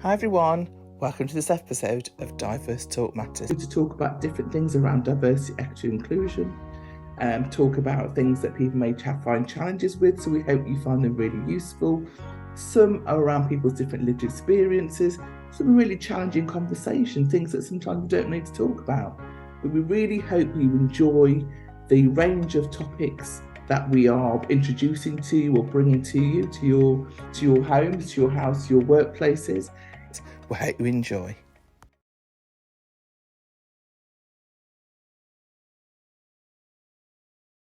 Hi everyone, welcome to this episode of Diverse Talk Matters. To talk about different things around diversity, equity, inclusion, talk about things that people may find challenges with, so we hope you find them really useful. Some are around people's different lived experiences, some really challenging conversation, things that sometimes we don't need to talk about. But we really hope you enjoy the range of topics that we are introducing to you or bringing to you, to your homes, to your house, to your workplaces. We hope you enjoy.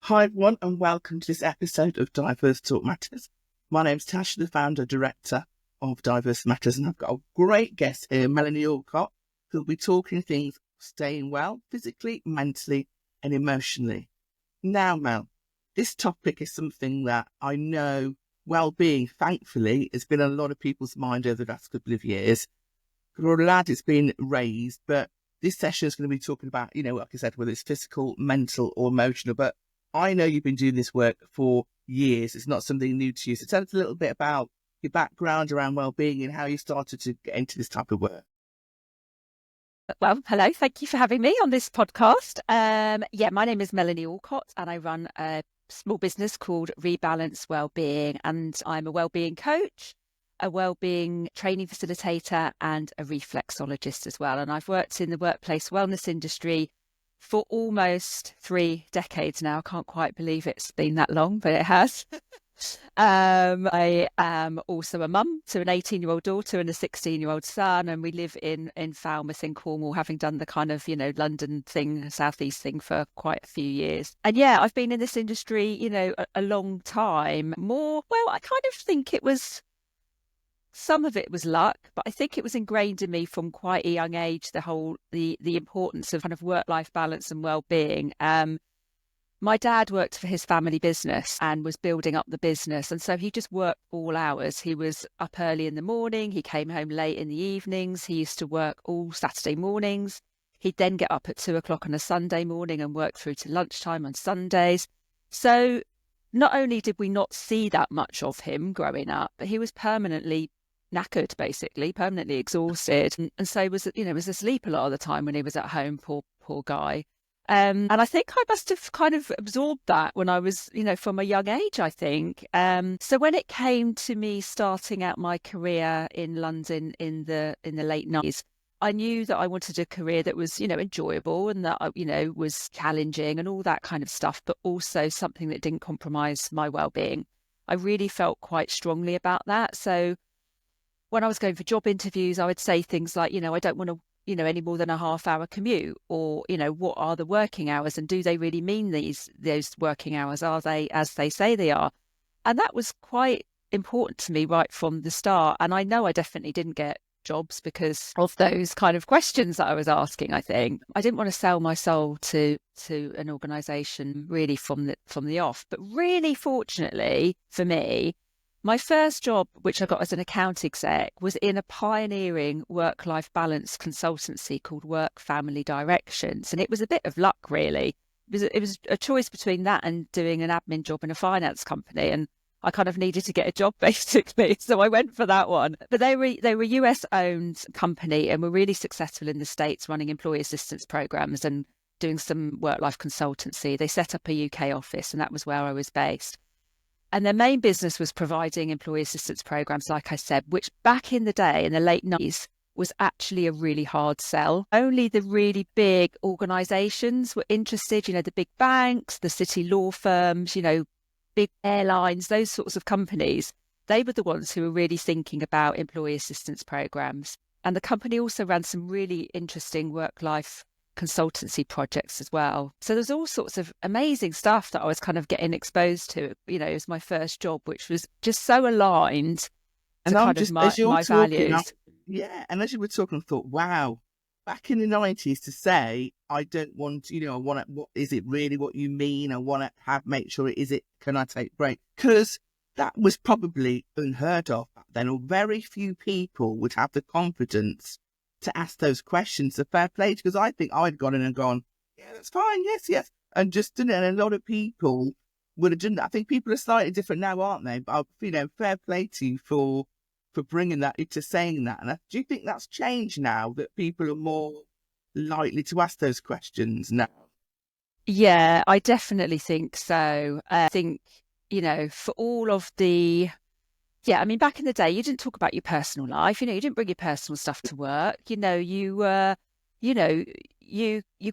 Hi everyone, and welcome to this episode of Diverse Talk Matters. My name's Tash, the founder director of Diverse Matters, and I've got a great guest here, Melanie Allcott, who'll be talking things staying well physically, mentally, and emotionally. Now, Mel, this topic is something that I know well-being, thankfully, has been on a lot of people's mind over the last couple of years. For a lad, it's been raised, but this session is going to be talking about, like I said, whether it's physical, mental, or emotional. But I know you've been doing this work for years. It's not something new to you. So tell us a little bit about your background around well-being and how you started to get into this type of work. Well, hello. Thank you for having me on this podcast. My name is Melanie Allcott, and I run a small business called Rebalance Wellbeing, and I'm a wellbeing coach, a wellbeing training facilitator, and a reflexologist as well. And I've worked in the workplace wellness industry for almost 3 decades now. I can't quite believe it's been that long, but it has. I am also a mum to an 18-year-old daughter and a 16-year-old son, and we live in Falmouth in Cornwall, having done the kind of, London thing, southeast thing for quite a few years. And yeah, I've been in this industry, a long time. I kind of think some of it was luck, but I think it was ingrained in me from quite a young age, the importance of kind of work-life balance and well-being. My dad worked for his family business and was building up the business. And so he just worked all hours. He was up early in the morning. He came home late in the evenings. He used to work all Saturday mornings. He'd then get up at 2 o'clock on a Sunday morning and work through to lunchtime on Sundays. So not only did we not see that much of him growing up, but he was permanently knackered, basically, permanently exhausted. And so was asleep a lot of the time when he was at home, poor guy. And I think I must have kind of absorbed that when I was, from a young age, I think. So when it came to me starting out my career in London in the late 90s, I knew that I wanted a career that was, enjoyable and that, was challenging and all that kind of stuff, but also something that didn't compromise my well-being. I really felt quite strongly about that. So when I was going for job interviews, I would say things like, I don't want to any more than a half-hour commute, or, what are the working hours, and do they really mean those working hours? Are they as they say they are? And that was quite important to me right from the start. And I know I definitely didn't get jobs because of those kind of questions that I was asking. I think I didn't want to sell my soul to an organisation really from the off. But really, fortunately for me, my first job, which I got as an account exec, was in a pioneering work-life balance consultancy called Work Family Directions. And it was a bit of luck, really. It was a choice between that and doing an admin job in a finance company. And I kind of needed to get a job, basically. So I went for that one. But they were a US-owned company and were really successful in the States, running employee assistance programs and doing some work-life consultancy. They set up a UK office, and that was where I was based. And their main business was providing employee assistance programs, like I said, which back in the day, in the late 90s, was actually a really hard sell. Only the really big organisations were interested, the big banks, the city law firms, big airlines, those sorts of companies. They were the ones who were really thinking about employee assistance programs. And the company also ran some really interesting work-life consultancy projects as well. So there's all sorts of amazing stuff that I was kind of getting exposed to, as my first job, which was just so aligned to kind of my values. And as you were talking, I thought, wow, back in the 90s to say, I don't want, what is it really what you mean? I want to make sure can I take a break? Because that was probably unheard of back then, or very few people would have the confidence to ask those questions. So fair play, because I think I'd gone in and gone, yeah, that's fine, yes, and just done it. And a lot of people would have done that. I think people are slightly different now, aren't they? But fair play to you for for bringing that into saying that. And do you think that's changed now, that people are more likely to ask those questions now? Yeah, I definitely think so. I think, for all of the, I mean, back in the day, you didn't talk about your personal life. You didn't bring your personal stuff to work. You know, you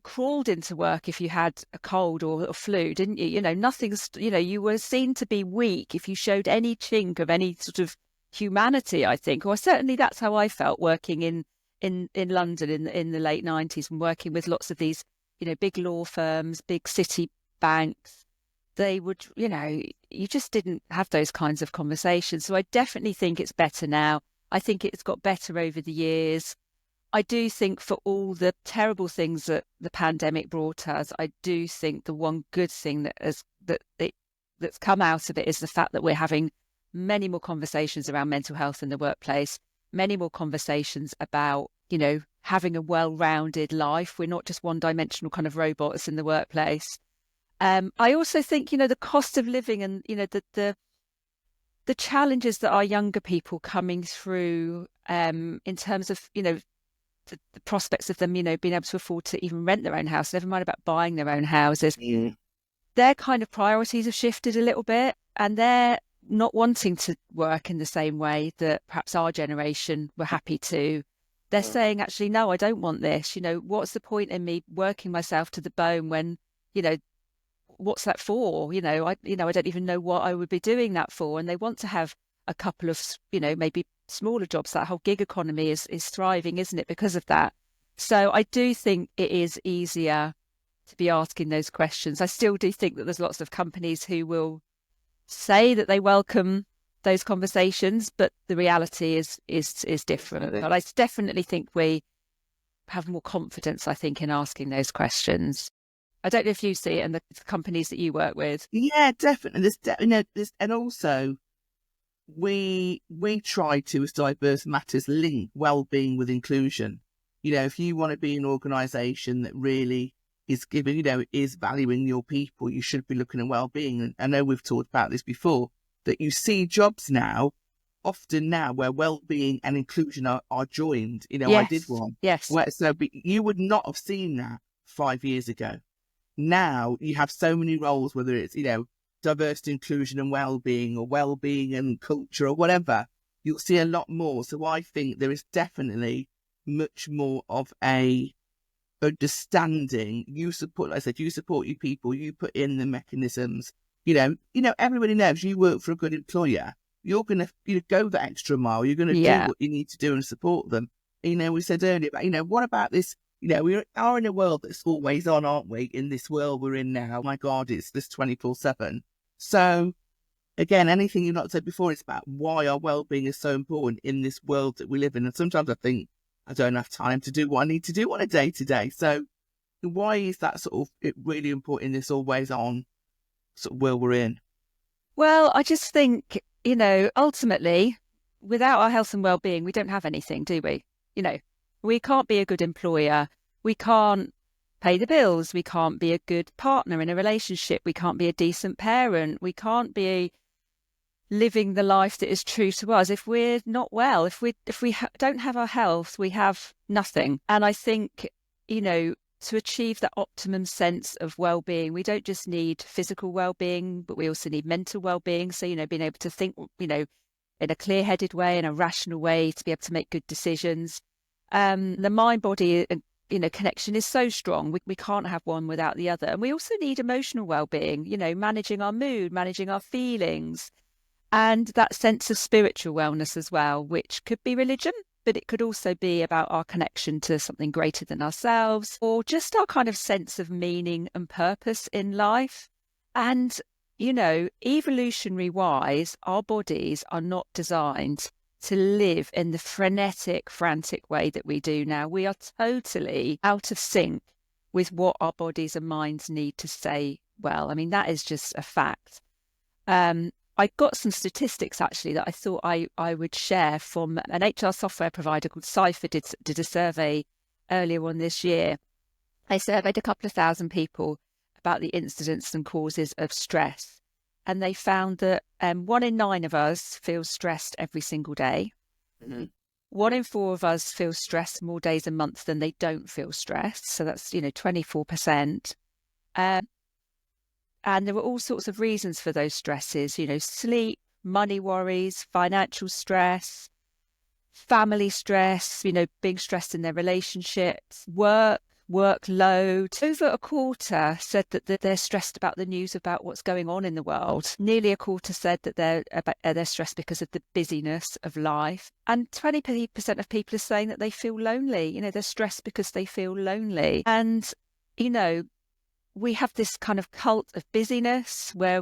crawled into work if you had a cold or a flu, didn't you? Nothing's, you were seen to be weak if you showed any chink of any sort of humanity, I think. Or certainly that's how I felt working in London in the late 90s and working with lots of these, big law firms, big city banks. They would, you just didn't have those kinds of conversations. So I definitely think it's better now. I think it's got better over the years. I do think for all the terrible things that the pandemic brought us, I do think the one good thing that's come out of it is the fact that we're having many more conversations around mental health in the workplace, many more conversations about, having a well-rounded life. We're not just one-dimensional kind of robots in the workplace. I also think, the cost of living and, the challenges that our younger people coming through in terms of, the prospects of them, being able to afford to even rent their own house, never mind about buying their own houses. Yeah. Their kind of priorities have shifted a little bit, and they're not wanting to work in the same way that perhaps our generation were happy to. They're saying, actually, no, I don't want this. What's the point in me working myself to the bone when, what's that for? I don't even know what I would be doing that for. And they want to have a couple of, maybe smaller jobs. That whole gig economy is thriving, isn't it, because of that? So I do think it is easier to be asking those questions. I still do think that there's lots of companies who will say that they welcome those conversations, but the reality is different. But I definitely think we have more confidence, I think, in asking those questions. I don't know if you see it in the companies that you work with. Yeah, definitely. And also we try to, as Diverse Matters, link well-being with inclusion. If you want to be an organisation that really is giving, is valuing your people, you should be looking at well-being. And I know we've talked about this before, that you see jobs often now where well-being and inclusion are joined. Yes. I did one. Yes. But you would not have seen that 5 years ago. Now you have so many roles, whether it's, diversity, inclusion and well-being, or well-being and culture, or whatever. You'll see a lot more. So I think there is definitely much more of a understanding. You support, like I said, you support your people, you put in the mechanisms. Everybody knows you work for a good employer. You're going to go the extra mile. You're going to do what you need to do and support them. We said earlier, but, what about this? We are in a world that's always on, aren't we? In this world we're in now, my God, it's this 24/7. So again, anything you've not said before is about why our well-being is so important in this world that we live in. And sometimes I think I don't have time to do what I need to do on a day-to-day. So why is that sort of really important in this always on sort of world we're in? Well, I just think, ultimately, without our health and well-being, we don't have anything, do we? We can't be a good employer. We can't pay the bills. We can't be a good partner in a relationship. We can't be a decent parent. We can't be living the life that is true to us if we're not well. If we don't have our health, we have nothing. And I think, to achieve that optimum sense of well-being, we don't just need physical well-being, but we also need mental well-being. So, being able to think, in a clear-headed way, in a rational way, to be able to make good decisions. The mind-body connection is so strong. We can't have one without the other. And we also need emotional well-being, managing our mood, managing our feelings, and that sense of spiritual wellness as well, which could be religion, but it could also be about our connection to something greater than ourselves, or just our kind of sense of meaning and purpose in life. And, evolutionary wise, our bodies are not designed to live in the frenetic, frantic way that we do now. We are totally out of sync with what our bodies and minds need to stay well. I mean, that is just a fact. I got some statistics actually that I thought I would share from an HR software provider called Cypher did a survey earlier on this year. They surveyed a couple of thousand people about the incidence and causes of stress. And they found that 1 in 9 of us feels stressed every single day. Mhm. 1 in 4 of us feel stressed more days a month than they don't feel stressed. So that's, 24%. And there are all sorts of reasons for those stresses, sleep, money worries, financial stress, family stress, being stressed in their relationships, workload. Over a quarter said that they're stressed about the news about what's going on in the world. Nearly a quarter said that they're stressed because of the busyness of life. And 20% of people are saying that they feel lonely. They're stressed because they feel lonely. And, we have this kind of cult of busyness where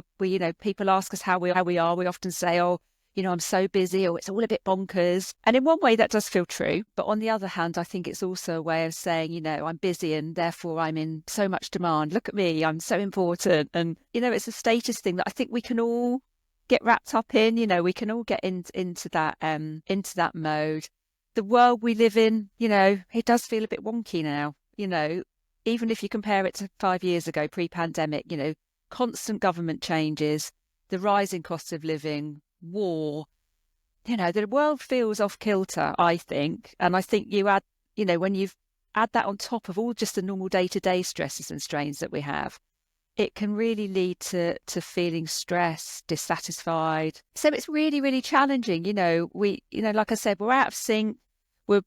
people ask us how we are. We often say, oh, I'm so busy, or it's all a bit bonkers. And in one way that does feel true. But on the other hand, I think it's also a way of saying, I'm busy and therefore I'm in so much demand. Look at me, I'm so important. And, it's a status thing that I think we can all get wrapped up in. We can all get into that mode. The world we live in, it does feel a bit wonky now, even if you compare it to 5 years ago, pre-pandemic, constant government changes, the rising cost of living, war, the world feels off kilter, I think. And I think you add, when you add that on top of all just the normal day-to-day stresses and strains that we have, it can really lead to feeling stressed, dissatisfied. So it's really, really challenging. Like I said, we're out of sync. We're,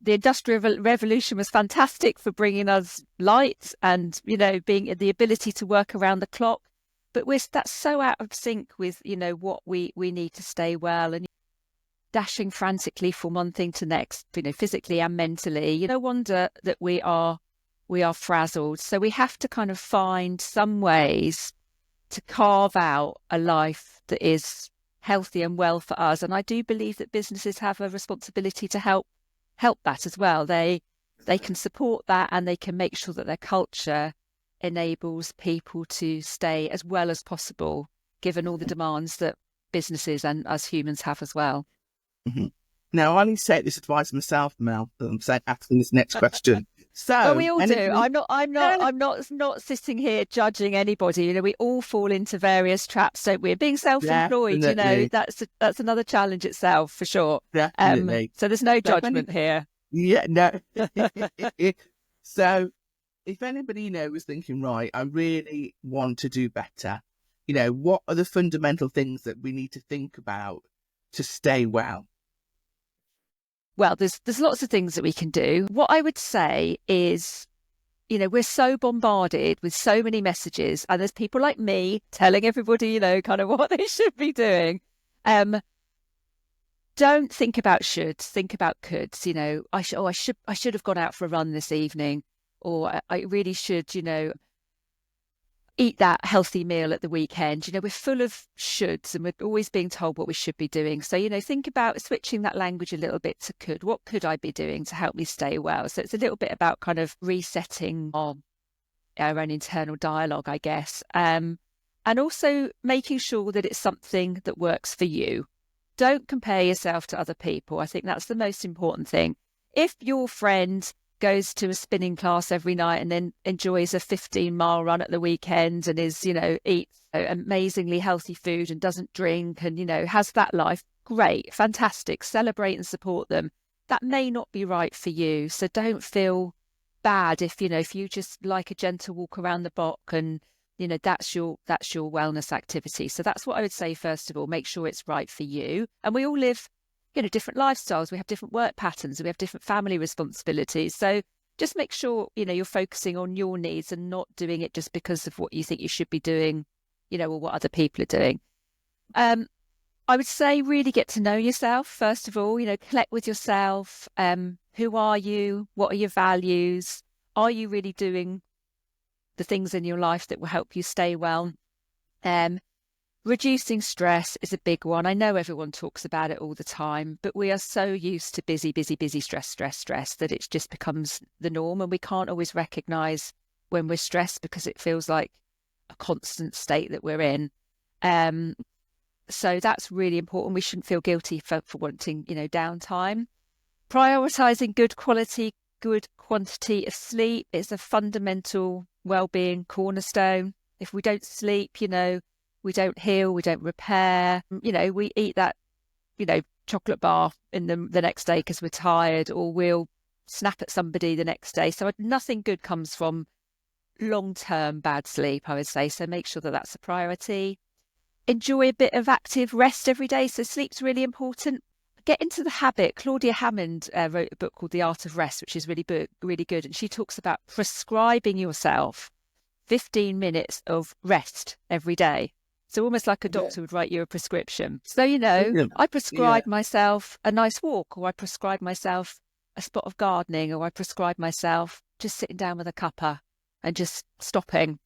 the Industrial Revolution was fantastic for bringing us light and, being the ability to work around the clock. But that's so out of sync with, what we need to stay well, and dashing frantically from one thing to next, physically and mentally. No wonder that we are frazzled. So we have to kind of find some ways to carve out a life that is healthy and well for us. And I do believe that businesses have a responsibility to help that as well. They can support that, and they can make sure that their culture enables people to stay as well as possible, given all the demands that businesses and us humans have as well. Mm-hmm. Now, I only say this advice myself, Mel. I'm saying asking this next question. So, well, we all do. I'm not sitting here judging anybody. We all fall into various traps, don't we? Being self-employed, that's another challenge itself, for sure. Definitely. So there's no judgment here. Yeah, no. So, if anybody was thinking, right, I really want to do better, what are the fundamental things that we need to think about to stay well? Well, there's lots of things that we can do. What I would say is, we're so bombarded with so many messages, and there's people like me telling everybody, kind of what they should be doing. Don't think about shoulds, think about coulds. I should have gone out for a run this evening, or I really should, eat that healthy meal at the weekend. We're full of shoulds, and we're always being told what we should be doing. So, think about switching that language a little bit to could. What could I be doing to help me stay well? So it's a little bit about kind of resetting our own internal dialogue, I guess. And also making sure that it's something that works for you. Don't compare yourself to other people. I think that's the most important thing. If your friend goes to a spinning class every night and then enjoys a 15-mile run at the weekend and is, eats amazingly healthy food and doesn't drink and, has that life, great, fantastic, celebrate and support them. That may not be right for you. So don't feel bad if you just like a gentle walk around the block and, that's your wellness activity. So that's what I would say, first of all, make sure it's right for you. And we all live different lifestyles. We have different work patterns. We have different family responsibilities. So just make sure, you're focusing on your needs and not doing it just because of what you think you should be doing, or what other people are doing. I would say really get to know yourself, first of all, connect with yourself. Who are you? What are your values? Are you really doing the things in your life that will help you stay well? Reducing stress is a big one. I know everyone talks about it all the time, but we are so used to busy, stress, that it just becomes the norm, and we can't always recognize when we're stressed because it feels like a constant state that we're in. So that's really important. We shouldn't feel guilty for wanting, downtime. Prioritizing good quality, good quantity of sleep is a fundamental well-being cornerstone. If we don't sleep, we don't heal, we don't repair. We eat that, chocolate bar in the next day because we're tired, or we'll snap at somebody the next day. So nothing good comes from long-term bad sleep, I would say. So make sure that that's a priority. Enjoy a bit of active rest every day. So sleep's really important. Get into the habit. Claudia Hammond wrote a book called The Art of Rest, which is really good. And she talks about prescribing yourself 15 minutes of rest every day. So almost like a doctor would write you a prescription. So, I prescribe myself a nice walk, or I prescribe myself a spot of gardening, or I prescribe myself just sitting down with a cuppa and just stopping.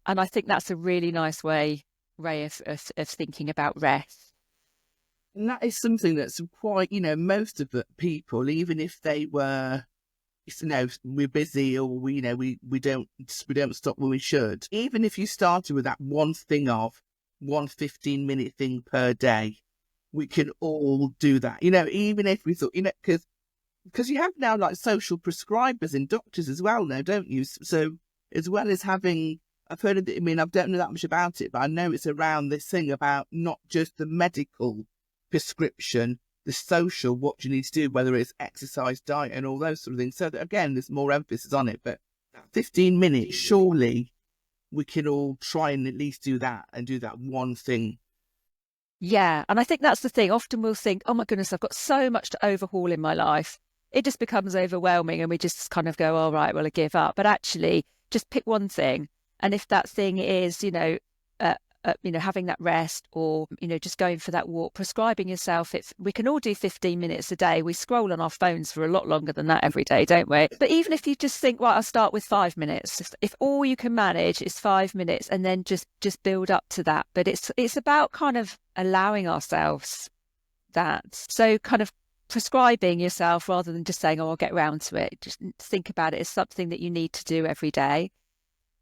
And I think that's a really nice way of thinking about rest. And that is something that's quite, most of the people, even if they were, we're busy, or we don't stop when we should. Even if you started with that one thing of 1 15-minute thing per day, we can all do that. Even if we thought, because you have now like social prescribers and doctors as well now, don't you? So as well as having, I've heard of it, I don't know that much about it, but I know it's around this thing about not just the medical prescription, the social, what you need to do, whether it's exercise, diet, and all those sort of things. So that, again, there's more emphasis on it. But 15 minutes, surely we can all try and at least do that and do that one thing. Yeah. And I think that's the thing. Often we'll think, oh my goodness, I've got so much to overhaul in my life. It just becomes overwhelming and we just kind of go, all right, well, I give up. But actually, just pick one thing. And if that thing is, having that rest, or, just going for that walk, prescribing yourself, we can all do 15 minutes a day. We scroll on our phones for a lot longer than that every day, don't we? But even if you just think, well, I'll start with 5 minutes, if all you can manage is 5 minutes, and then just build up to that. But it's about kind of allowing ourselves that. So kind of prescribing yourself rather than just saying, oh, I'll get around to it. Just think about it as something that you need to do every day.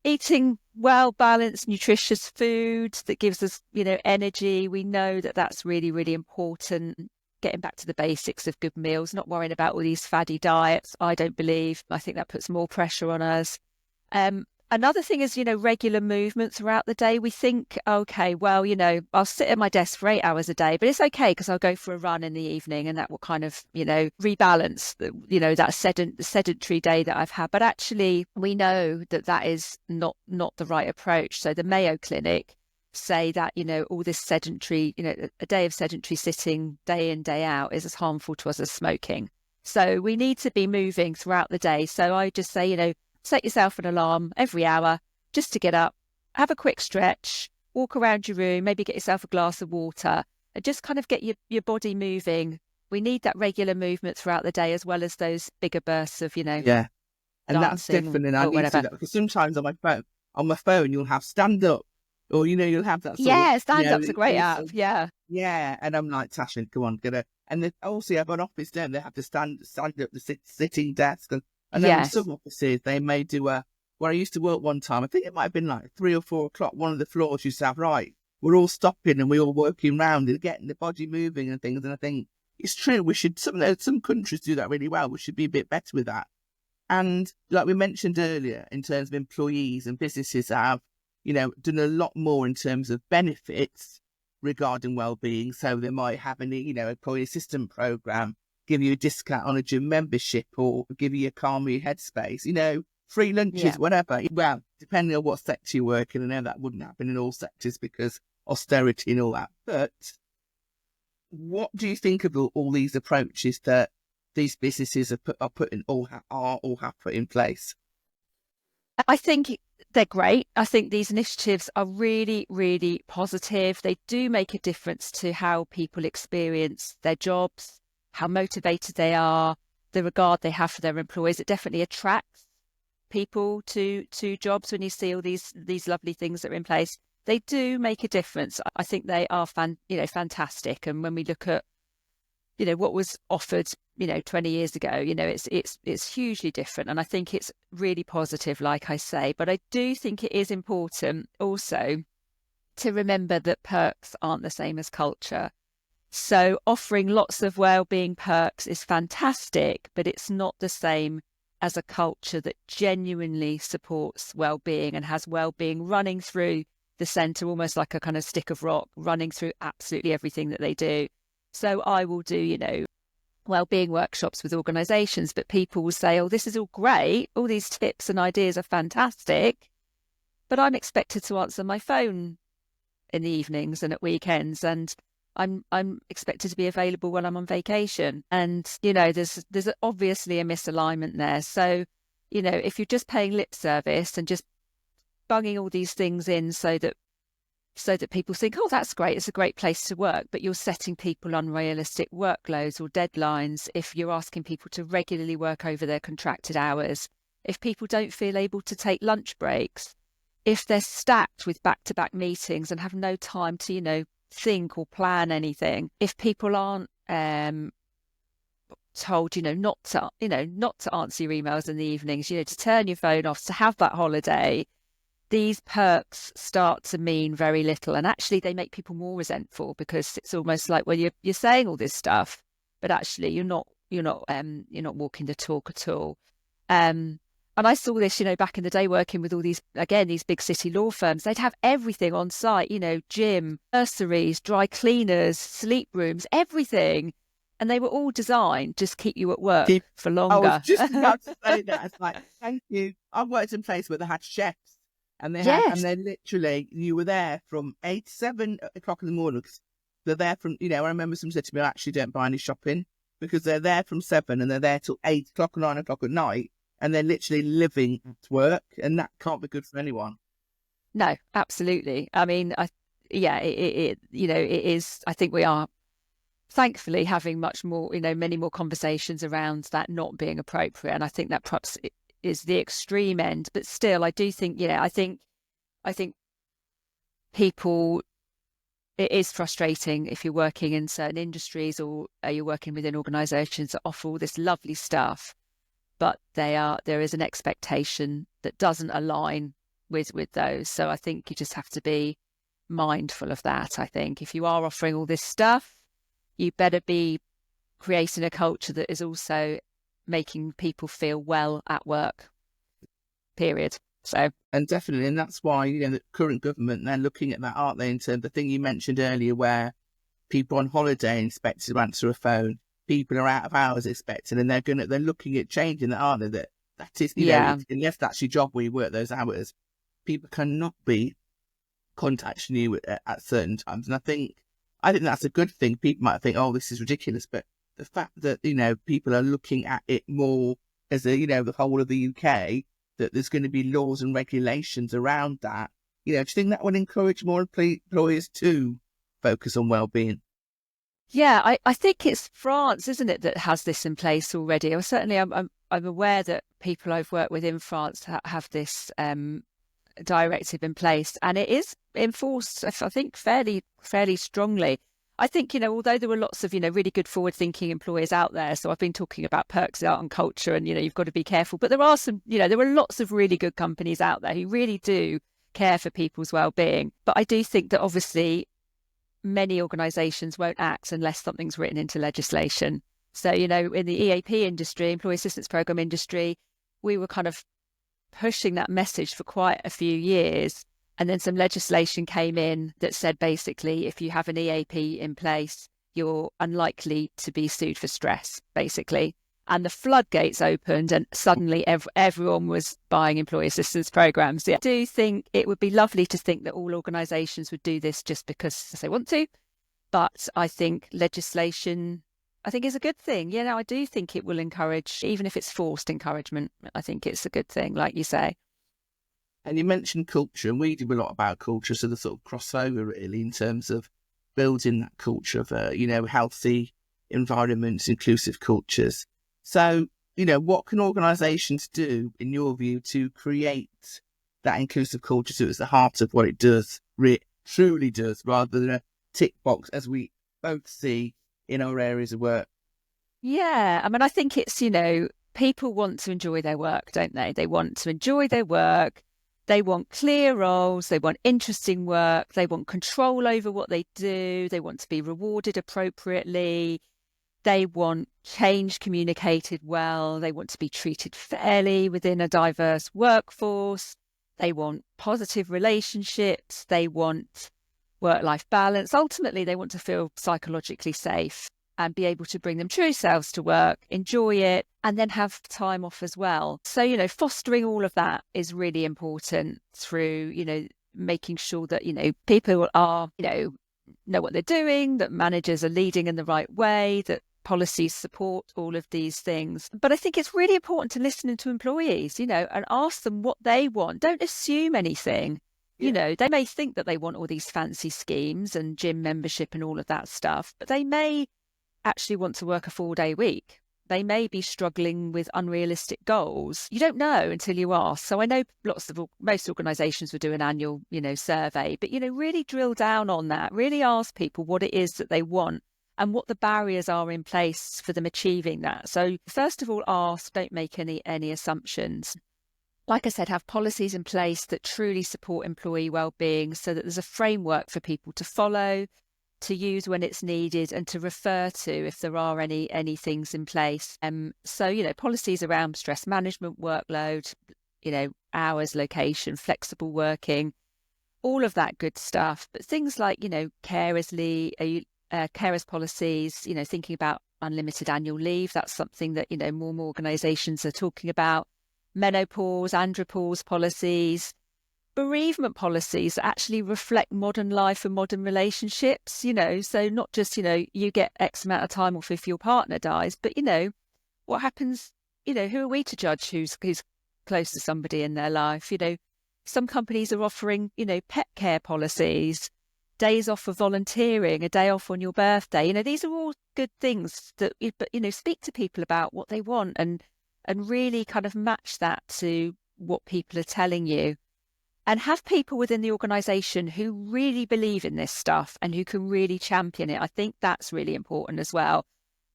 Eating well-balanced, nutritious foods that gives us, energy. We know that that's really, really important. Getting back to the basics of good meals, not worrying about all these faddy diets. I think that puts more pressure on us. Another thing is, regular movement throughout the day. We think, okay, well, I'll sit at my desk for 8 hours a day, but it's okay because I'll go for a run in the evening, and that will kind of, rebalance that sedentary day that I've had. But actually, we know that is not the right approach. So the Mayo Clinic say that, all this sedentary, a day of sedentary sitting day in, day out is as harmful to us as smoking. So we need to be moving throughout the day. So I just say, set yourself an alarm every hour just to get up, have a quick stretch, walk around your room, maybe get yourself a glass of water, and just kind of get your body moving. We need that regular movement throughout the day, as well as those bigger bursts of, Yeah. And that's different. And I need to do that because sometimes on my phone, you'll have stand up, or, you'll have that sort of, stand up's a great app. Yeah. Yeah. And I'm like, Tasha, come on, get it. And they also have an office, don't they? Have to stand up the sitting desk. And then in some offices, they may do where I used to work one time, I think it might have been like 3 or 4 o'clock, one of the floors used to have, right, we're all stopping and we're all working round and getting the body moving and things. And I think it's true, some countries do that really well. We should be a bit better with that. And like we mentioned earlier, in terms of employees and businesses have, done a lot more in terms of benefits regarding wellbeing. So they might have an, employee assistance program, give you a discount on a gym membership, or give you a calmer headspace, free lunches, whatever. Well, depending on what sector you work in, I know that wouldn't happen in all sectors because austerity and all that. But what do you think of all these approaches that these businesses have put in place? I think they're great. I think these initiatives are really, really positive. They do make a difference to how people experience their jobs, how motivated they are, the regard they have for their employees. It definitely attracts people to jobs when you see all these lovely things that are in place. They do make a difference. I think they are fantastic. And when we look at what was offered 20 years ago, it's hugely different, and I think it's really positive, like I say. But I do think it is important also to remember that perks aren't the same as culture. So offering lots of wellbeing perks is fantastic, but it's not the same as a culture that genuinely supports wellbeing and has wellbeing running through the centre, almost like a kind of stick of rock running through absolutely everything that they do. So I will do, wellbeing workshops with organisations, but people will say, oh, this is all great. All these tips and ideas are fantastic, but I'm expected to answer my phone in the evenings and at weekends, and I'm expected to be available when I'm on vacation. And, there's obviously a misalignment there. So, if you're just paying lip service and just bunging all these things in so that people think, oh, that's great, it's a great place to work, but you're setting people unrealistic workloads or deadlines if you're asking people to regularly work over their contracted hours, if people don't feel able to take lunch breaks, if they're stacked with back-to-back meetings and have no time to, think or plan anything, if people aren't told, not to answer your emails in the evenings, to turn your phone off, to have that holiday, these perks start to mean very little. And actually they make people more resentful, because it's almost like, well, you're saying all this stuff, but actually you're not walking the talk at all. And I saw this, back in the day working with all these big city law firms. They'd have everything on site, gym, nurseries, dry cleaners, sleep rooms, everything. And they were all designed just keep you at work for longer. I was just about to say that. It's like, thank you. I've worked in places where they had chefs, and they had, and then literally you were there from 8 to 7 o'clock in the morning. Cause they're there from, I remember someone said to me, I actually don't buy any shopping, because they're there from 7 and they're there till 8 o'clock or 9 o'clock at night, and they're literally living at work, and that can't be good for anyone. No, absolutely. I mean, it is. I think we are thankfully having much more, many more conversations around that not being appropriate. And I think that perhaps is the extreme end, but still, I do think, I think people, it is frustrating if you're working in certain industries or you're working within organisations that offer all this lovely stuff, but there is an expectation that doesn't align with those. So I think you just have to be mindful of that. I think if you are offering all this stuff, you better be creating a culture that is also making people feel well at work, period. So, and definitely, and that's why, the current government, they're looking at that, aren't they, in terms of the thing you mentioned earlier, where people on holiday expected to answer a phone, people are out of hours expected, and they're looking at changing that, aren't they? That is, unless that's your job where you work those hours, people cannot be contacting you at certain times. And I think that's a good thing. People might think, oh, this is ridiculous, but the fact that, people are looking at it more as the whole of the UK, that there's going to be laws and regulations around that, do you think that would encourage more employers to focus on well-being? Yeah, I think it's France, isn't it, that has this in place already. I'm aware that people I've worked with in France have this directive in place, and it is enforced, I think, fairly strongly. I think, although there were lots of, really good forward-thinking employers out there, so I've been talking about perks, art and culture, and, you've got to be careful. But there are some, there are lots of really good companies out there who really do care for people's well-being. But I do think that obviously many organisations won't act unless something's written into legislation. So, in the EAP industry, Employee Assistance Programme industry, we were kind of pushing that message for quite a few years. And then some legislation came in that said, basically, if you have an EAP in place, you're unlikely to be sued for stress, basically. And the floodgates opened, and suddenly everyone was buying employee assistance programs. I do think it would be lovely to think that all organisations would do this just because they want to. But I think legislation, is a good thing. I do think it will encourage, even if it's forced encouragement, I think it's a good thing, like you say. And you mentioned culture, and we do a lot about culture, so the sort of crossover really in terms of building that culture of, healthy environments, inclusive cultures. So, what can organisations do, in your view, to create that inclusive culture so it's the heart of what it does, truly does, rather than a tick box, as we both see in our areas of work? Yeah, I think it's, people want to enjoy their work, don't they? They want to enjoy their work. They want clear roles. They want interesting work. They want control over what they do. They want to be rewarded appropriately. They want change communicated well. They want to be treated fairly within a diverse workforce. They want positive relationships. They want work-life balance. Ultimately, they want to feel psychologically safe and be able to bring them true selves to work, enjoy it, and then have time off as well. So, you know, fostering all of that is really important through, you know, making sure that, you know, people are, you know what they're doing, that managers are leading in the right way, that policies support all of these things. But I think it's really important to listen to employees, you know, and ask them what they want. Don't assume anything. You know, they may think that they want all these fancy schemes and gym membership and all of that stuff, but they may actually want to work a 4-day week. They may be struggling with unrealistic goals. You don't know until you ask. So I know most organisations will do an annual, you know, survey, but, you know, really drill down on that, really ask people what it is that they want and what the barriers are in place for them achieving that. So first of all, ask, don't make any assumptions. Like I said, have policies in place that truly support employee well-being so that there's a framework for people to follow, to use when it's needed, and to refer to if there are any things in place. So, you know, policies around stress management, workload, you know, hours, location, flexible working, all of that good stuff. But things like, you know, carers policies, you know, thinking about unlimited annual leave, that's something that, you know, more organisations are talking about. Menopause, andropause policies, bereavement policies that actually reflect modern life and modern relationships, you know, so not just, you know, you get X amount of time off if your partner dies, but, you know, what happens, you know, who are we to judge who's close to somebody in their life? You know, some companies are offering, you know, pet care policies, days off for volunteering, a day off on your birthday. You know, these are all good things that, but, you know, speak to people about what they want and really kind of match that to what people are telling you. And have people within the organisation who really believe in this stuff and who can really champion it. I think that's really important as well.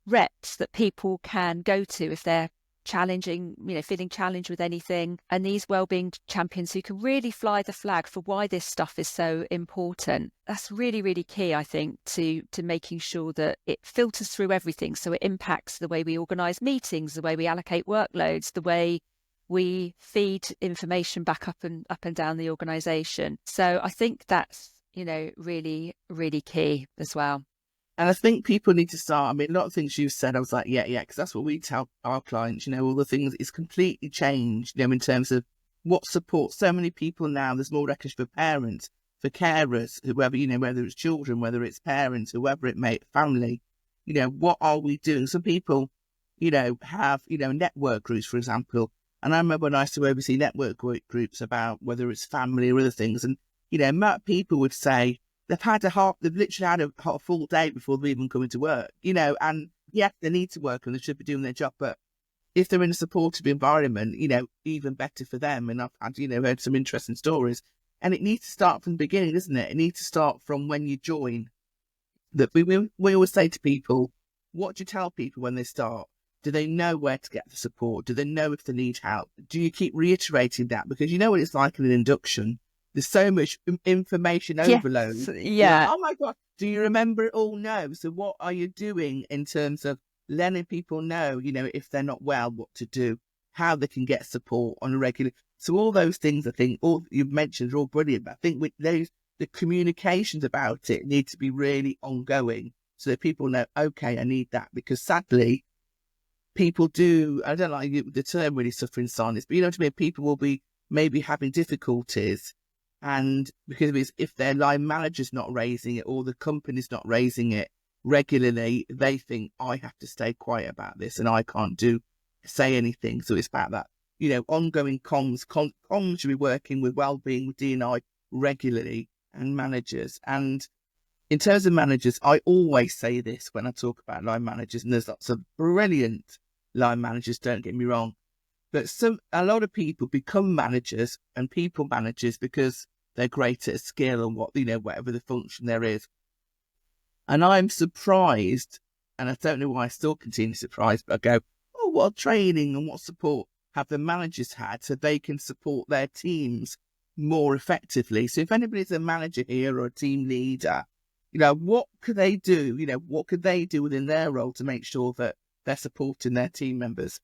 Reps that people can go to if they're challenging, you know, feeling challenged with anything. And these wellbeing champions who can really fly the flag for why this stuff is so important. That's really, really key, I think, to making sure that it filters through everything. So it impacts the way we organise meetings, the way we allocate workloads, the way we feed information back up and down the organisation. So I think that's, you know, really, really key as well. And I think people need to start. I mean, a lot of things you've said, I was like, yeah, because that's what we tell our clients, you know, all the things is completely changed, you know, in terms of what supports so many people now. There's more recognition for parents, for carers, whoever, you know, whether it's children, whether it's parents, whoever it may, family, you know, what are we doing? Some people, you know, have, you know, network groups, for example. And I remember when I used to oversee network groups about whether it's family or other things. And, you know, people would say, they've literally had a full day before they've even come into work, you know, and yes, they need to work and they should be doing their job. But if they're in a supportive environment, you know, even better for them. And I've had, you know, heard some interesting stories. And it needs to start from the beginning, doesn't it? It needs to start from when you join. That we always say to people, what do you tell people when they start? Do they know where to get the support? Do they know if they need help? Do you keep reiterating that? Because you know what it's like in an induction. There's so much information overload. Yes, yeah. Like, oh my God, do you remember it all? No. So what are you doing in terms of letting people know, you know, if they're not well, what to do, how they can get support on a regular. So all those things, I think, all you've mentioned are all brilliant. But I think with those, the communications about it need to be really ongoing so that people know, okay, I need that. Because sadly, people do, I don't like the term really suffering silence, but you know what I mean? People will be maybe having difficulties. And because if their line manager's not raising it or the company's not raising it regularly, they think I have to stay quiet about this and I can't say anything. So it's about that, you know, ongoing comms should be working with wellbeing, with D&I regularly and managers. And in terms of managers, I always say this when I talk about line managers, and there's lots of brilliant line managers, don't get me wrong. But a lot of people become managers and people managers because they're great at a skill and whatever the function there is. And I'm surprised, and I don't know why I still continue surprised, but I go, oh, what training and what support have the managers had so they can support their teams more effectively? So if anybody's a manager here or a team leader, you know, what could they do? You know, what could they do within their role to make sure that they're supporting their team members?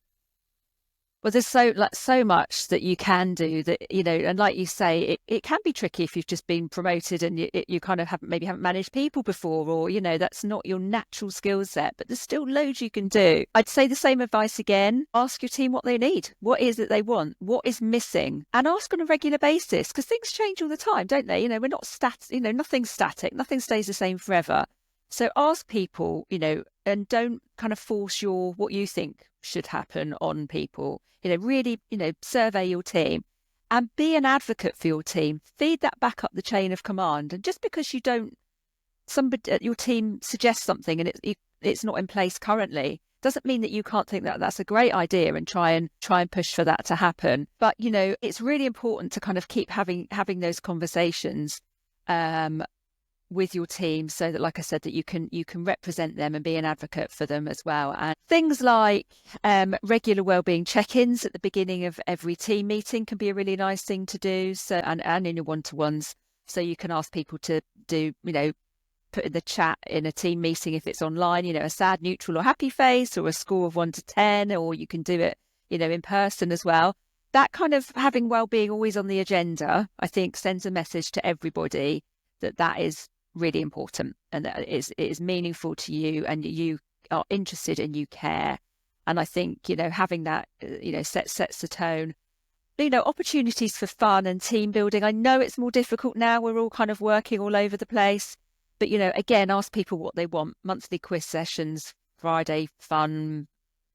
Well, there's so much that you can do that, and like you say, it can be tricky if you've just been promoted and you kind of haven't managed people before, or, that's not your natural skill set, but there's still loads you can do. I'd say the same advice again. Ask your team what they need. What is it they want? What is missing? And ask on a regular basis, because things change all the time, don't they? We're not nothing's static. Nothing stays the same forever. So ask people, and don't kind of force what you think should happen on people. Really, survey your team and be an advocate for your team. Feed that back up the chain of command. And just because somebody at your team suggests something and it's not in place currently, doesn't mean that you can't think that that's a great idea and try and push for that to happen. But, it's really important to kind of keep having those conversations with your team, so that, like I said, that you can represent them and be an advocate for them as well. And things like regular wellbeing check-ins at the beginning of every team meeting can be a really nice thing to do. So and in your one-to-ones, so you can ask people to do, put in the chat in a team meeting if it's online, a sad, neutral or happy face, or a score of 1 to 10, or you can do it, in person as well. That kind of having wellbeing always on the agenda, I think, sends a message to everybody that is really important, and that it is meaningful to you, and you are interested and you care. And I think, having that, sets the tone. Opportunities for fun and team building. I know it's more difficult now. We're all kind of working all over the place. But, again, ask people what they want. Monthly quiz sessions, Friday fun,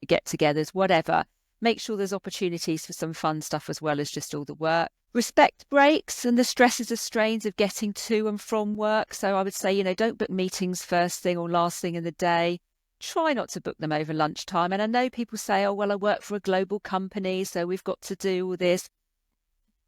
get-togethers, whatever. Make sure there's opportunities for some fun stuff as well as just all the work. Respect breaks and the stresses and strains of getting to and from work. So I would say, don't book meetings first thing or last thing in the day. Try not to book them over lunchtime. And I know people say, oh, well, I work for a global company, so we've got to do all this.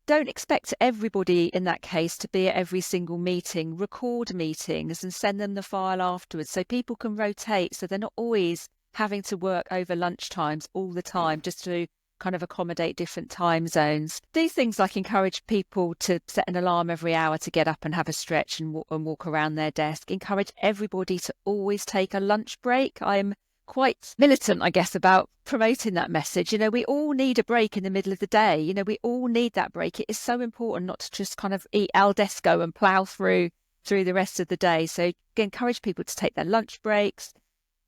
Don't expect everybody in that case to be at every single meeting. Record meetings and send them the file afterwards so people can rotate, so they're not always having to work over lunchtimes all the time just to kind of accommodate different time zones. Do things like encourage people to set an alarm every hour to get up and have a stretch and walk around their desk. Encourage everybody to always take a lunch break. I'm quite militant, I guess, about promoting that message. We all need a break in the middle of the day. We all need that break. It is so important not to just kind of eat al desco and plough through the rest of the day. So encourage people to take their lunch breaks.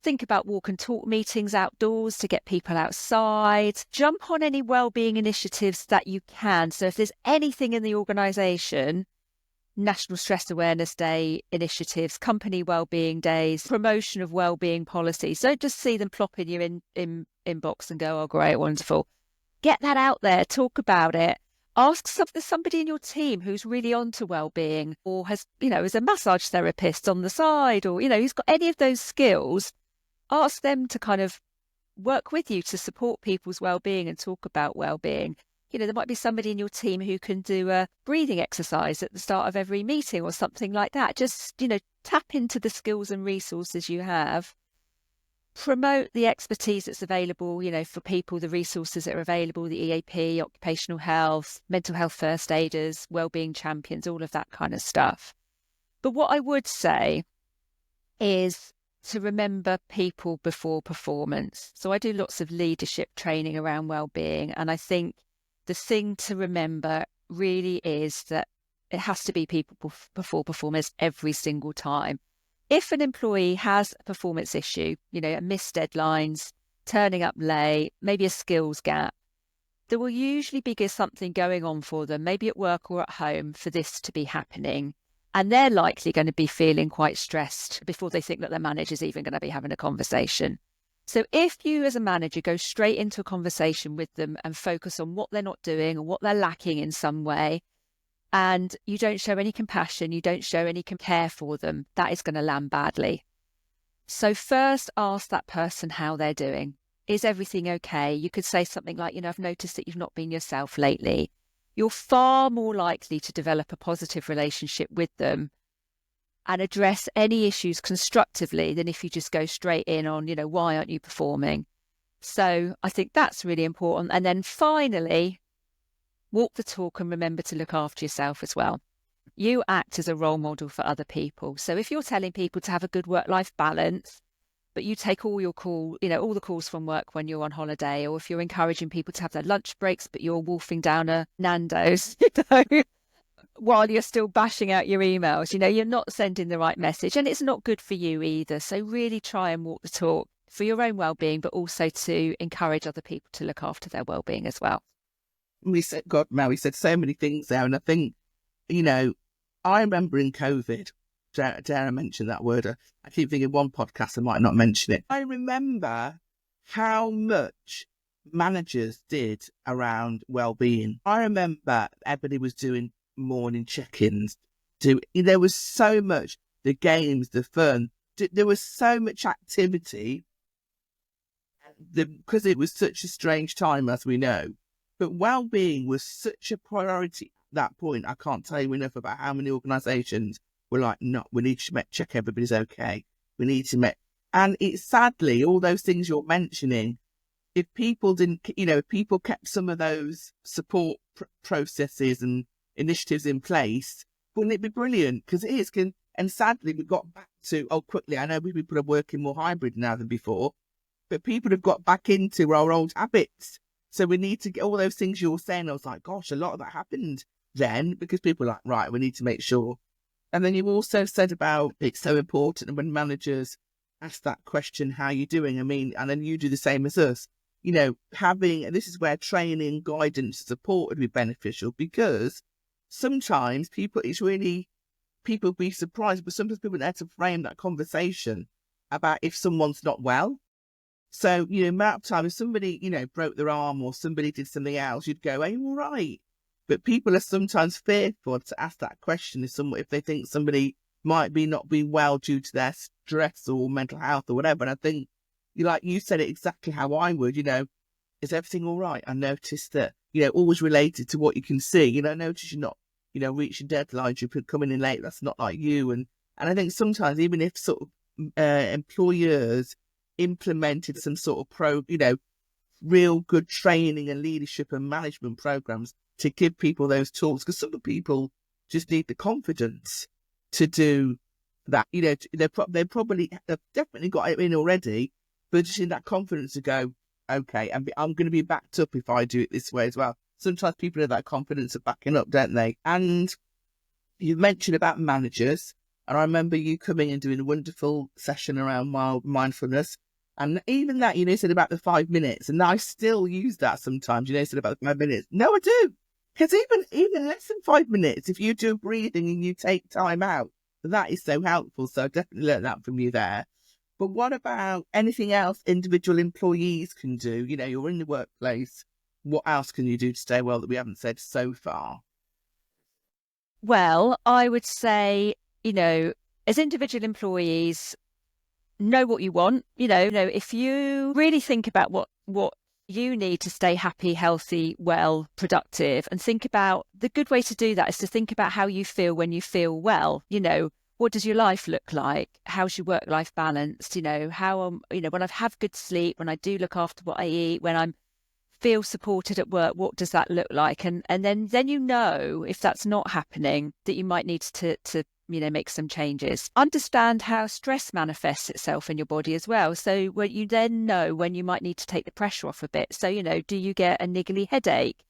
Think about walk and talk meetings outdoors to get people outside. Jump on any wellbeing initiatives that you can. So if there's anything in the organisation, National Stress Awareness Day initiatives, company wellbeing days, promotion of wellbeing policies. Don't just see them plop in your inbox and go, oh, great, wonderful. Get that out there. Talk about it. Ask somebody in your team who's really onto wellbeing, or has, is a massage therapist on the side, or, who's got any of those skills. Ask them to kind of work with you to support people's well-being and talk about well-being. There might be somebody in your team who can do a breathing exercise at the start of every meeting or something like that. Just, tap into the skills and resources you have. Promote the expertise that's available, for people, the resources that are available, the EAP, occupational health, mental health first aiders, wellbeing champions, all of that kind of stuff. But what I would say is to remember people before performance. So I do lots of leadership training around wellbeing, and I think the thing to remember really is that it has to be people before performance every single time. If an employee has a performance issue, missed deadlines, turning up late, maybe a skills gap, there will usually be something going on for them, maybe at work or at home, for this to be happening. And they're likely going to be feeling quite stressed before they think that their manager's even going to be having a conversation. So if you as a manager go straight into a conversation with them and focus on what they're not doing or what they're lacking in some way, and you don't show any compassion, you don't show any care for them, that is going to land badly. So first ask that person how they're doing. Is everything okay? You could say something like, I've noticed that you've not been yourself lately. You're far more likely to develop a positive relationship with them and address any issues constructively than if you just go straight in on, why aren't you performing? So I think that's really important. And then finally, walk the talk and remember to look after yourself as well. You act as a role model for other people. So if you're telling people to have a good work-life balance, but you take all your all the calls from work when you're on holiday, or if you're encouraging people to have their lunch breaks, but you're wolfing down a Nando's, while you're still bashing out your emails, you're not sending the right message, and it's not good for you either. So really try and walk the talk for your own well-being, but also to encourage other people to look after their well-being as well. We said, God, Mel, we said so many things there. And I think, I remember in COVID, dare I mention that word? I keep thinking one podcast, I might not mention it. I remember how much managers did around well-being. I remember everybody was doing morning check-ins. There was so much, the games, the fun. There was so much activity because it was such a strange time, as we know. But well-being was such a priority at that point. I can't tell you enough about how many organisations were like, no, we need to check everybody's okay. We need to and it's sadly, all those things you're mentioning, if people didn't, if people kept some of those support processes and initiatives in place, wouldn't it be brilliant? Because it is. And sadly, we got back to, quickly, I know people are working more hybrid now than before, but people have got back into our old habits. So we need to get all those things you were saying. I was like, gosh, a lot of that happened then, because people were like, right, we need to make sure. And then you also said about it's so important when managers ask that question, how are you doing? I mean, and then you do the same as us. This is where training, guidance, support would be beneficial, because sometimes people be surprised, but sometimes people have to frame that conversation about if someone's not well. So, amount of time, if somebody, broke their arm or somebody did something else, you'd go, are you all right? But people are sometimes fearful to ask that question if they think somebody might be not being well due to their stress or mental health or whatever. And I think, like you said it exactly how I would, is everything all right? I noticed that, always related to what you can see. I notice you're not, reaching deadlines, you're coming in late. That's not like you. And I think sometimes even if sort of employers implemented some sort of real good training and leadership and management programs to give people those tools, because some people just need the confidence to do that. They've definitely got it in already, but just in that confidence to go, okay, and I'm going to be backed up if I do it this way as well. Sometimes people have that confidence of backing up, don't they? And you mentioned about managers, and I remember you coming and doing a wonderful session around mindfulness. And even that, said about the 5 minutes, and I still use that sometimes, said about the 5 minutes. No, I do. Because even less than 5 minutes, if you do breathing and you take time out, that is so helpful. So I definitely learned that from you there. But what about anything else individual employees can do? You're in the workplace. What else can you do to stay well that we haven't said so far? Well, I would say, as individual employees, know what you want. If you really think about what you need to stay happy, healthy, well, productive, and think about the good way to do that is to think about how you feel when you feel well. What does your life look like? How's your work-life balance? How when I have good sleep, when I do look after what I eat, when I'm feel supported at work, what does that look like? And then if that's not happening, that you might need to make some changes. Understand how stress manifests itself in your body as well. So when you then know when you might need to take the pressure off a bit. So, do you get a niggly headache?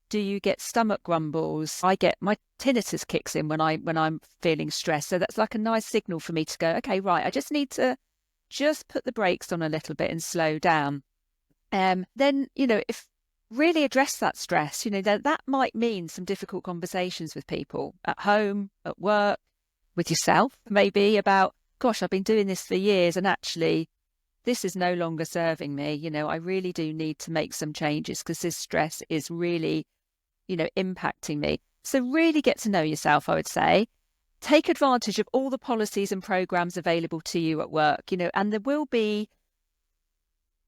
Do you get stomach grumbles? I get my tinnitus kicks in when I'm feeling stressed. So that's like a nice signal for me to go, okay, right, I just need to just put the brakes on a little bit and slow down. Then, if really address that stress, that might mean some difficult conversations with people at home, at work, with yourself, maybe about, gosh, I've been doing this for years and actually this is no longer serving me. I really do need to make some changes because this stress is really, impacting me. So really get to know yourself, I would say. Take advantage of all the policies and programs available to you at work, and there will be,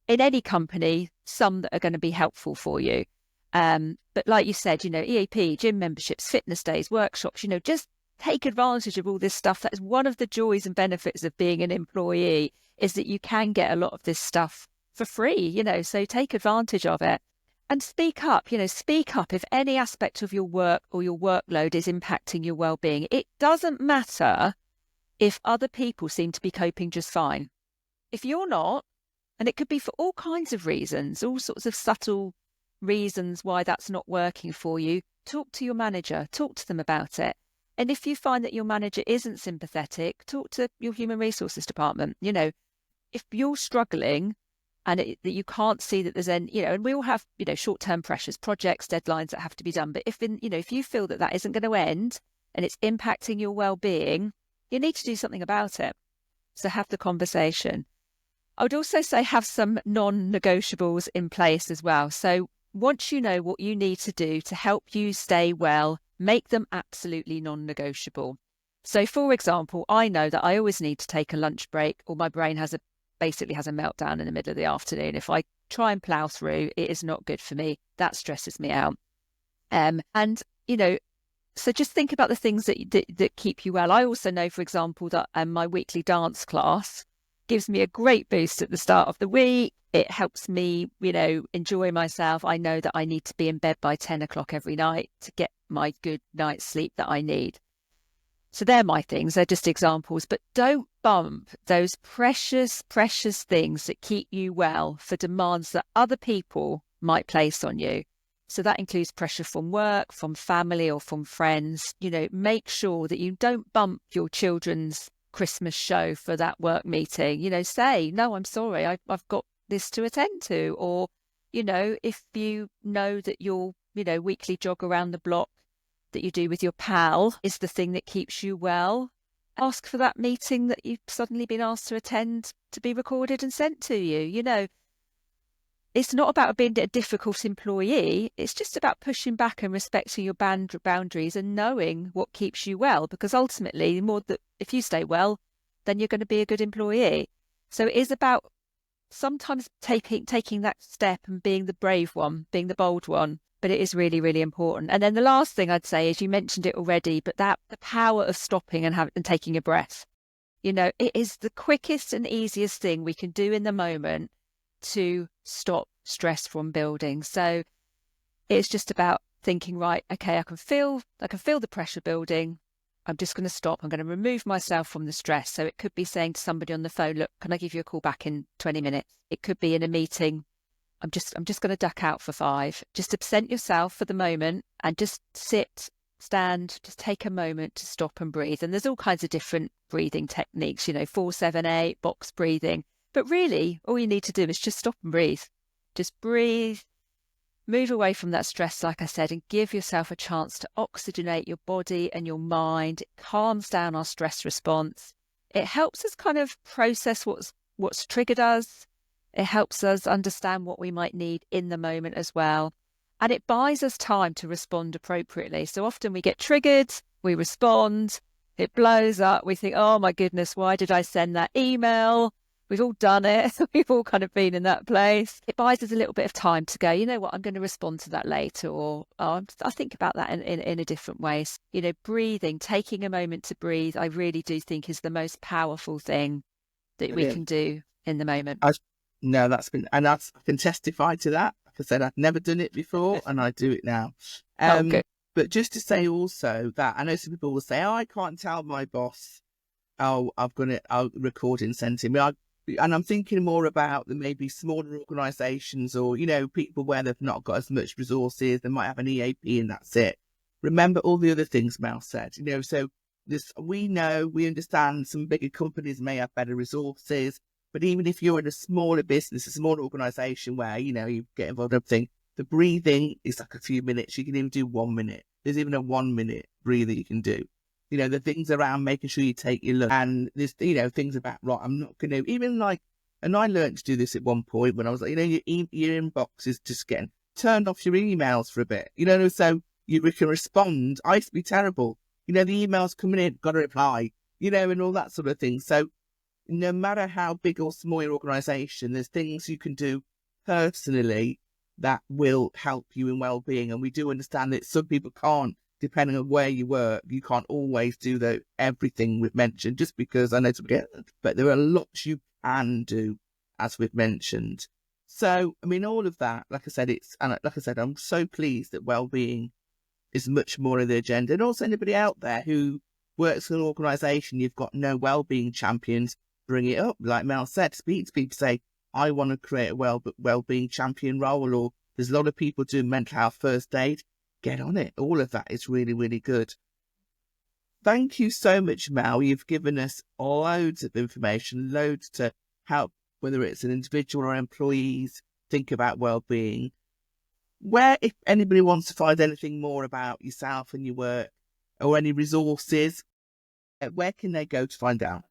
in any company, some that are going to be helpful for you. But like you said, EAP, gym memberships, fitness days, workshops, just take advantage of all this stuff. That is one of the joys and benefits of being an employee, is that you can get a lot of this stuff for free, so take advantage of it. And speak up if any aspect of your work or your workload is impacting your well-being. It doesn't matter if other people seem to be coping just fine. If you're not, and it could be for all kinds of reasons, all sorts of subtle reasons why that's not working for you, talk to your manager, talk to them about it. And if you find that your manager isn't sympathetic, talk to your human resources department. If you're struggling and that you can't see that there's any, and we all have, short-term pressures, projects, deadlines that have to be done. But if you feel that that isn't going to end and it's impacting your well-being, you need to do something about it. So have the conversation. I would also say have some non-negotiables in place as well. So once you know what you need to do to help you stay well, make them absolutely non-negotiable. So for example, I know that I always need to take a lunch break, or my brain basically has a meltdown in the middle of the afternoon. If I try and plow through, it is not good for me. That stresses me out. So just think about the things that keep you well. I also know, for example, that my weekly dance class gives me a great boost at the start of the week. It helps me, enjoy myself. I know that I need to be in bed by 10 o'clock every night to get my good night's sleep that I need. So they're my things. They're just examples, but don't bump those precious, precious things that keep you well for demands that other people might place on you. So that includes pressure from work, from family, or from friends. Make sure that you don't bump your children's Christmas show for that work meeting. Say, no, I'm sorry, I've got this to attend to. Or, if you know that your, weekly jog around the block that you do with your pal is the thing that keeps you well, ask for that meeting that you've suddenly been asked to attend to be recorded and sent to you. It's not about being a difficult employee. It's just about pushing back and respecting your boundaries and knowing what keeps you well, because ultimately, if you stay well, then you're going to be a good employee. So it is about sometimes taking that step and being the brave one, being the bold one. But it is really, really important. And then the last thing I'd say is, you mentioned it already, but the power of stopping and taking a breath. It is the quickest and easiest thing we can do in the moment to stop stress from building. So it's just about thinking, right, okay, I can feel the pressure building. I'm just going to stop. I'm going to remove myself from the stress. So it could be saying to somebody on the phone, look, can I give you a call back in 20 minutes? It could be in a meeting. I'm just going to duck out for 5. Just absent yourself for the moment and just sit, stand, just take a moment to stop and breathe. And there's all kinds of different breathing techniques, 4-7-8, box breathing. But really, all you need to do is just stop and breathe. Just breathe, move away from that stress, like I said, and give yourself a chance to oxygenate your body and your mind. It calms down our stress response. It helps us kind of process what's triggered us. It helps us understand what we might need in the moment as well. And it buys us time to respond appropriately. So often we get triggered, we respond, it blows up. We think, oh my goodness, why did I send that email? We've all done it. We've all kind of been in that place. It buys us a little bit of time to go, you know what, I'm going to respond to that later. Or I think about that in a different way. So, breathing, taking a moment to breathe, I really do think is the most powerful thing that we can do in the moment. No, and I can testify to that. Like I said, I've never done it before and I do it now. Good. But just to say also that I know some people will say, oh, I can't tell my boss, I'll record and send him. And I'm thinking more about the maybe smaller organisations or, people where they've not got as much resources, they might have an EAP and that's it. Remember all the other things Mel said, so we understand some bigger companies may have better resources. But even if you're in a smaller business, a smaller organisation where, you get involved in everything, the breathing is like a few minutes. You can even do 1 minute. There's even a 1 minute breather you can do. The things around making sure you take your lunch. And there's, things about, right, I'm not going to, even like, and I learned to do this at one point when I was like, your inbox is just getting turned off your emails for a bit, so you can respond. I used to be terrible. The emails coming in, got to reply, and all that sort of thing. So, no matter how big or small your organisation, there's things you can do personally that will help you in well-being. And we do understand that some people can't, depending on where you work, you can't always do everything we've mentioned, just because I know to forget, but there are lots you can do, as we've mentioned. So, all of that, like I said, I'm so pleased that well-being is much more in the agenda. And also anybody out there who works in an organisation, you've got no well-being champions, bring it up. Like Mel said, speak to people, say, I want to create a well-being champion role, or there's a lot of people doing mental health first aid. Get on it. All of that is really, really good. Thank you so much, Mel. You've given us loads of information, loads to help, whether it's an individual or employees, think about well-being. Where, if anybody wants to find anything more about yourself and your work, or any resources, where can they go to find out?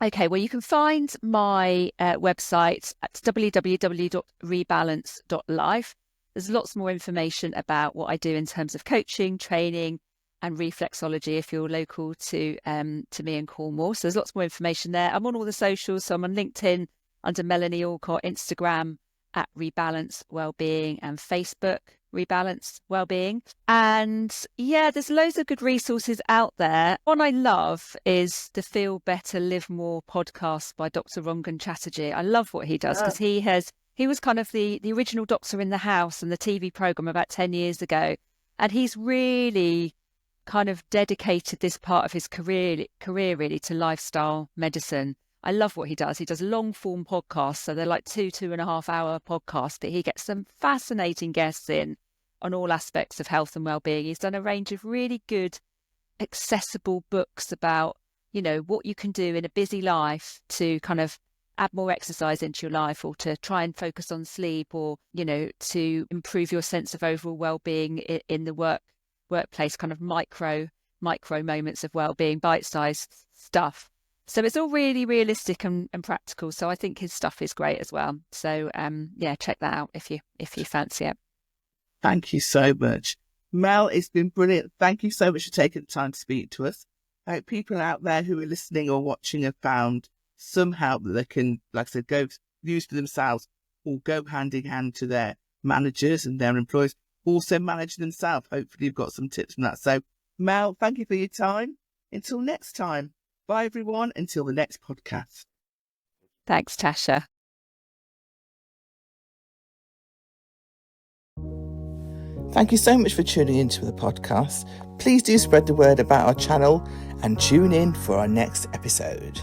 Okay, well, you can find my website at www.rebalance.life. There's lots more information about what I do in terms of coaching, training, and reflexology if you're local to me in Cornwall. So there's lots more information there. I'm on all the socials. So I'm on LinkedIn under Melanie Allcott, Instagram at Rebalance Wellbeing, and Facebook Rebalance Wellbeing. And yeah, there's loads of good resources out there. One I love is the Feel Better, Live More podcast by Dr. Rangan Chatterjee. I love what he does because he was kind of the original Doctor in the House and the TV program about 10 years ago. And he's really kind of dedicated this part of his career really to lifestyle medicine. I love what he does. He does long form podcasts. So they're like 2.5 hour podcasts, but he gets some fascinating guests in on all aspects of health and well-being. He's done a range of really good, accessible books about, what you can do in a busy life to kind of add more exercise into your life, or to try and focus on sleep, or, to improve your sense of overall well-being in the workplace, kind of micro moments of well-being, bite-sized stuff. So it's all really realistic and practical. So I think his stuff is great as well. So check that out if you fancy it. Thank you so much, Mel. It's been brilliant. Thank you so much for taking the time to speak to us. I hope people out there who are listening or watching have found some help that they can, like I said, go use for themselves, or go hand in hand to their managers and their employees. Also manage themselves. Hopefully you've got some tips from that. So Mel, thank you for your time. Until next time. Bye everyone. Until the next podcast. Thanks, Tasha. Thank you so much for tuning into the podcast. Please do spread the word about our channel and tune in for our next episode.